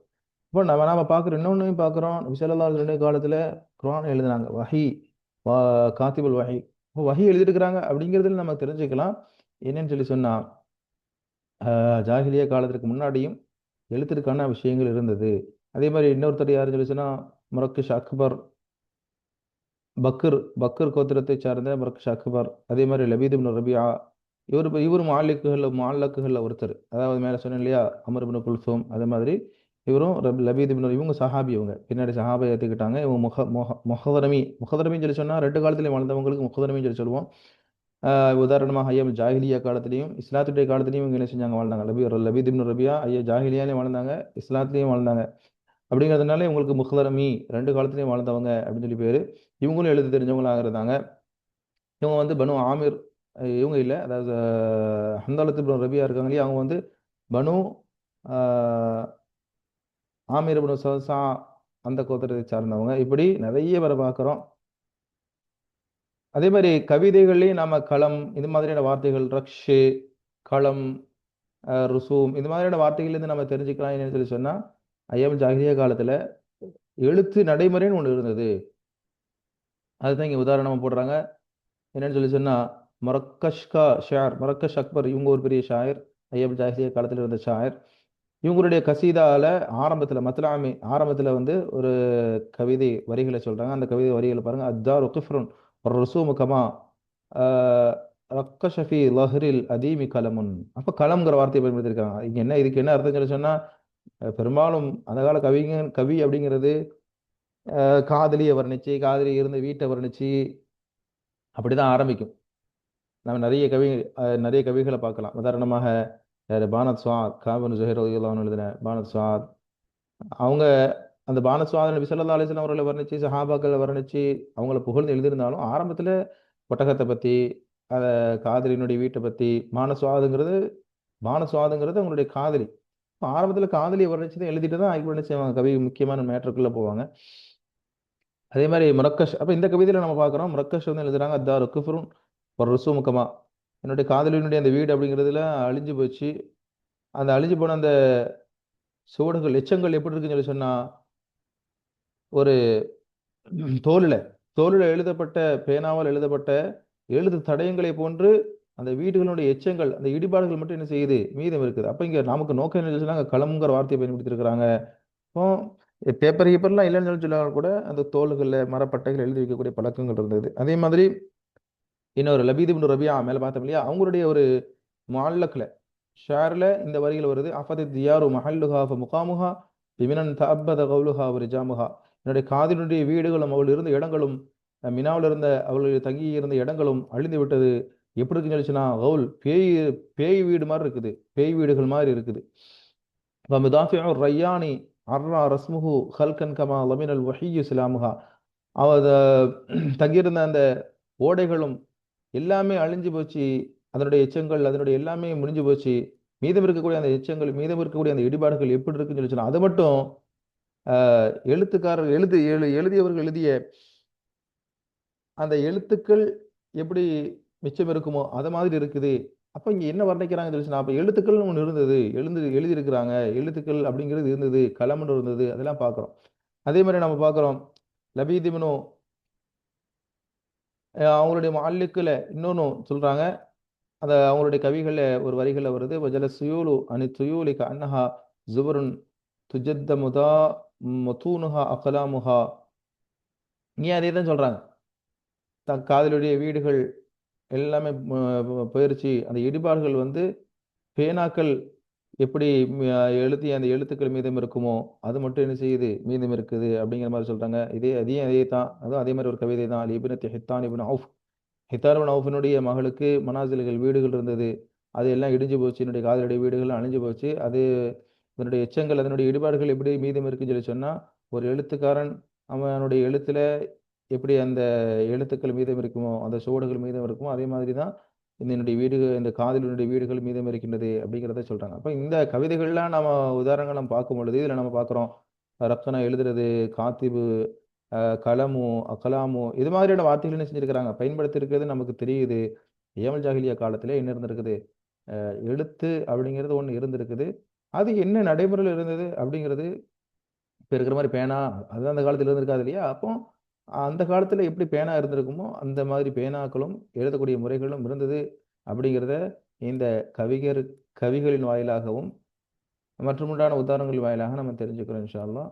இப்போ நாம பார்க்குறோம், இன்னொன்றையும் பார்க்குறோம். நபி ஸல்லல்லாஹு அலைஹி வஸல்லம் காலத்தில் குர்ஆன் எழுதினாங்க, வஹி காத்திபுல் வஹி. இப்போ வஹி எழுதியிருக்கிறாங்க அப்படிங்கிறதுல நம்ம தெரிஞ்சுக்கலாம். என்னன்னு சொல்லி சொன்னால், ஜாஹிலியா காலத்திற்கு முன்னாடியும் எழுத்திற்கான விஷயங்கள் இருந்தது. அதே மாதிரி இன்னொருத்தர் யாருன்னு சொல்லி சொன்னால், முரக்கிஷ் அக்பர், பக்கர் கோத்திரத்தை சார்ந்த முரக்கிஷ் அக்பர். அதே மாதிரி லபீத் இப்னு ரபியா, இவர் மால்லக்குகளில் ஒருத்தர். அதாவது மேலே சொன்னேன் இல்லையா, அமர் இப்னு குல்சூம். அதே மாதிரி இவரும் லபீத் இப்னு, இவங்க சஹாபி. இவங்க பின்னாடி சஹாபை ஏற்றுக்கிட்டாங்க. இவங்க முஹதரமின்னு சொல்லி சொன்னால் 2 காலத்திலையும் வாழ்ந்தவங்களுக்கு முஹதரமின்னு சொல்லி சொல்லுவோம். உதாரணமாக ஐயா ஜாஹிலியா காலத்திலையும் இஸ்லாத்துடைய காலத்திலையும் இவங்க என்ன செஞ்சாங்க, வாழ்ந்தாங்க. லபீத் இப்னு ரபியா ஐயா ஜாஹிலியாலையும் வாழ்ந்தாங்க, இஸ்லாத்துலேயும் வாழ்ந்தாங்க. அப்படிங்கிறதுனால இவங்களுக்கு முஹதரமி 2 காலத்திலையும் வாழ்ந்தவங்க அப்படின்னு சொல்லி பேர். இவங்களும் எழுத தெரிஞ்சவங்களாக இருந்தாங்க. இவங்க வந்து பனு ஆமிர், இவங்க இல்லை, அதாவது ஹந்தாலத் இப்னு ரபியா இருக்காங்க இல்லையா, அவங்க வந்து பனு ஆமிர் இப்னு சௌசா அந்த கோத்திரத்தை சார்ந்தவங்க. இப்படி நிறைய பேரை பார்க்குறோம். அதே மாதிரி கவிதைகள்லையும் நாம களம், இந்த மாதிரியான வார்த்தைகள், ரக்ஷு, களம், ருசூம், இந்த மாதிரியான வார்த்தைகள்லேருந்து நம்ம தெரிஞ்சுக்கலாம். என்னன்னு சொல்லி சொன்னால், ஐயம் ஜாகிலியா காலத்தில் எழுத்து நடைமுறைன்னு ஒன்று இருந்தது. அதுதான் இங்கே உதாரணமாக போடுறாங்க. என்னன்னு சொல்லி சொன்னால், மரக்கஷ் அக்பர், இவங்க ஒரு பெரிய ஷாயர், ஐயம் ஜாகிலியா காலத்தில் இருந்த ஷாயர். இவங்களுடைய கசீதாவில் ஆரம்பத்தில் வந்து ஒரு கவிதை வரிகளை சொல்கிறாங்க. அந்த கவிதை வரிகளை பாருங்கள். அத்தார் உகிஃப்ருன் ஒரு ரசூமு கமா ரக்கஷஃபி லஹ்ரில் அதீமி கலமுன். அப்போ கலம்ங்கிற வார்த்தையை பயன்படுத்தியிருக்காங்க. இங்கே என்ன, இதுக்கு என்ன அர்த்தம் சொல்லி சொன்னால், பெரும்பாலும் அந்த கால கவி அப்படிங்கிறது காதலியை வர்ணிச்சு, காதலி இருந்த வீட்டை வர்ணிச்சு அப்படி தான் ஆரம்பிக்கும். நம்ம நிறைய கவிகளை பார்க்கலாம். உதாரணமாக பானத் சுவாத், காபன் ஜுஹைர் ரலியல்லாஹு எழுதின பானத் சுவாத். அவங்க அந்த பானத் சுவாத் நபி ஸல்லல்லாஹு அலைஹி வஸல்லம் அவர்களை வர்ணிச்சு, சஹாபாக்களை வர்ணிச்சு அவங்கள புகழ்ந்து எழுதியிருந்தாலும், ஆரம்பத்தில் ஒட்டகத்தை பற்றி, அதை காதலியினுடைய வீட்டை பற்றி, பானசுவாதுங்கிறது அவங்களுடைய காதலி. ஆரம்பத்தில் காதலியை வர்ணிச்சு தான் எழுதிட்டு தான் என்ன செய்வாங்க, கவி முக்கியமான மேட்டருக்குள்ளே போவாங்க. அதே மாதிரி முரக்கஷ், அப்போ இந்த கவிதையில் நம்ம பார்க்குறோம், முரக்கஷ் வந்து எழுதுறாங்க, அத்தார் ருக்குஃபுருன் ஒரு ருசூமுக்கமா, என்னுடைய காதலியினுடைய அந்த வீடு அப்படிங்கிறதுல அழிஞ்சு போச்சு. அந்த அழிஞ்சு போன அந்த சுவடுகள், எச்சங்கள் எப்படி இருக்குன்னு சொல்லி சொன்னால், ஒரு தோலில் தோலில் எழுதப்பட்ட பேனாவால் எழுதப்பட்ட எழுத்து தடயங்களை போன்று அந்த வீடுகளுடைய எச்சங்கள் அந்த இடிபாடுகள் மட்டும் என்ன செய்யுது மீதம் இருக்குது. அப்போ இங்கே நமக்கு நோக்கம் என்ன சொல்லுங்க, களம்ங்கிற வார்த்தையை பயன்படுத்தியிருக்கிறாங்க. இப்போ பேப்பர் கீப்பர்லாம் இல்லைன்னு சொல்லாமல் கூட அந்த தோள்களில் மரப்பட்டைகள் எழுதி வைக்கக்கூடிய பழக்கங்கள் இருந்தது. அதே மாதிரி இன்னொரு லபீத் இப்னு ரபியா மேலே பார்த்தோம் இல்லையா, அவங்களுடைய ஒரு முஅல்லக்ல ஷாரில் இந்த வரிகள் வருது. அஃபதத் தியாரு மஹல்லுஹா ஃப முகாமுஹா பிமினன் தஅப்பத கவுலுஹா வ ரிஜாமுஹா. என்னுடைய காதினுடைய வீடுகளும் அவள் இருந்த இடங்களும் மினாவில் இருந்த அவர்கள் தங்கி இருந்த இடங்களும் அழிந்து விட்டது. எப்படி இருக்குன்னு சொல்லிச்சுன்னா, கவுல் பேய் பேய் வீடு மாதிரி இருக்குது, பேய் வீடுகள் மாதிரி இருக்குது. வமிதாஃபிஉ ரையானி அர்ரா ரஸ்முஹு ஹல்கன் கமா லமினல் வஹியு சிலாமுஹா. அவ தங்கியிருந்த அந்த ஓடைகளும் எல்லாமே அழிஞ்சு போச்சு. அதனுடைய எச்சங்கள் அதனுடைய எல்லாமே முடிஞ்சு போச்சு. மீதம் இருக்கக்கூடிய அந்த எச்சங்கள், மீதம் இருக்கக்கூடிய அந்த இடிபாடுகள் எப்படி இருக்குன்னு சொல்லி சொன்னா, அது மட்டும் எழுத்துக்காரர் எழுதியவர்கள் எழுதிய அந்த எழுத்துக்கள் எப்படி மிச்சம் இருக்குமோ அது மாதிரி இருக்குது. அப்ப இங்க என்ன வர்ணிக்கிறாங்கன்னு சொல்லி சொன்னா, அப்ப எழுத்துக்கள்னு ஒண்ணு இருந்தது, எழுதியிருக்கிறாங்க, எழுத்துக்கள் அப்படிங்கிறது இருந்தது, கலம்னு இருந்தது, அதெல்லாம் பார்க்கிறோம். அதே மாதிரி நம்ம பார்க்கிறோம் லபீத் இப்னு அவங்களுடைய முஅல்லிக்ல இன்னொன்னு சொல்றாங்க. அந்த அவங்களுடைய கவிகள்ல ஒரு வரிகள்ல வருது, வஜல சுயூலு அனி துயூலி கஅன்னஹா ஜுபருன் துஜத்தமுதா மதூனுஹா அக்லாமுஹா. இங்கே அதே தான் சொல்றாங்க. காதலுடைய வீடுகள் எல்லாமே போயிருச்சு. அந்த இடிபாடுகள் வந்து பேனாக்கள் எப்படி எழுதிய அந்த எழுத்துக்கள் மீதம் இருக்குமோ அது மட்டும் என்ன செய்யுது மீதம் இருக்குது அப்படிங்கிற மாதிரி சொல்றாங்க. அதே தான், அதுவும் அதே மாதிரி ஒரு கவிதை தான். இப்னு ஹித்தான் இப்னு அவுஃப், ஹித்தார் இப்னு அவுஃபினுடைய மகளுக்கு மனாசில்கள் வீடுகள் இருந்தது, அது எல்லாம் இடிஞ்சு போச்சு. என்னுடைய காதலுடைய வீடுகள் அழிஞ்சு போச்சு. அது அதனுடைய எச்சங்கள் அதனுடைய இடிபாடுகள் எப்படி மீதம் இருக்குன்னு சொல்லி சொன்னா, ஒரு எழுத்துக்காரன் அவனுடைய எழுத்துல எப்படி அந்த எழுத்துக்கள் மீதம் இருக்குமோ, அந்த சுவடுகள் மீதம் இருக்குமோ, அதே மாதிரி தான் என்னுடைய வீடுகள், இந்த காதலினுடைய வீடுகள் மீதம் இருக்கின்றது அப்படிங்கிறத சொல்றாங்க. அப்ப இந்த கவிதைகள்லாம் நம்ம உதாரணங்கள் நம்ம பார்க்கும் பொழுது, இதுல நம்ம பார்க்கிறோம் ரப்சனா எழுதுறது, காத்திபு, கலமு, அகலாமு இது மாதிரியான வார்த்தைகள் என்ன செஞ்சிருக்கிறாங்க, பயன்படுத்தி இருக்கிறது நமக்கு தெரியுது. ஏமல் ஜாஹிலியா காலத்திலே என்ன இருந்திருக்குது, எழுத்து அப்படிங்கிறது ஒண்ணு இருந்திருக்குது. அது என்ன நடைமுறையில் இருந்தது அப்படிங்கிறது இப்ப இருக்கிற மாரி பேனா, அது அந்த காலத்துல இருந்திருக்காது இல்லையா? அப்போ அந்த காலத்துல எப்படி பேனா இருந்திருக்குமோ, அந்த மாதிரி பேனாக்களும், எழுதக்கூடிய முறைகளும் இருந்தது அப்படிங்கிறத இந்த கவிஞர் கவிகளின் வாயிலாகவும், மற்றுமுண்டான உதாரணங்கள் வாயிலாக நம்ம தெரிஞ்சுக்கிறோம் இன்ஷா அல்லாஹ்.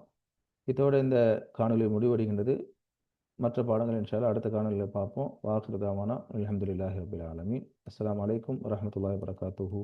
இதோட இந்த காணொளி முடிவடைகின்றது. மற்ற பாடங்கள் இன்ஷா அல்லாஹ் அடுத்த காணொளியில பார்ப்போம். வ ஆகிரு தஅவானா அல்ஹம்துலில்லாஹி ரப்பில் ஆலமீன். அஸ்ஸலாமு அலைக்கும் வரஹ்மத்துல்லாஹி வபரகாத்துஹு.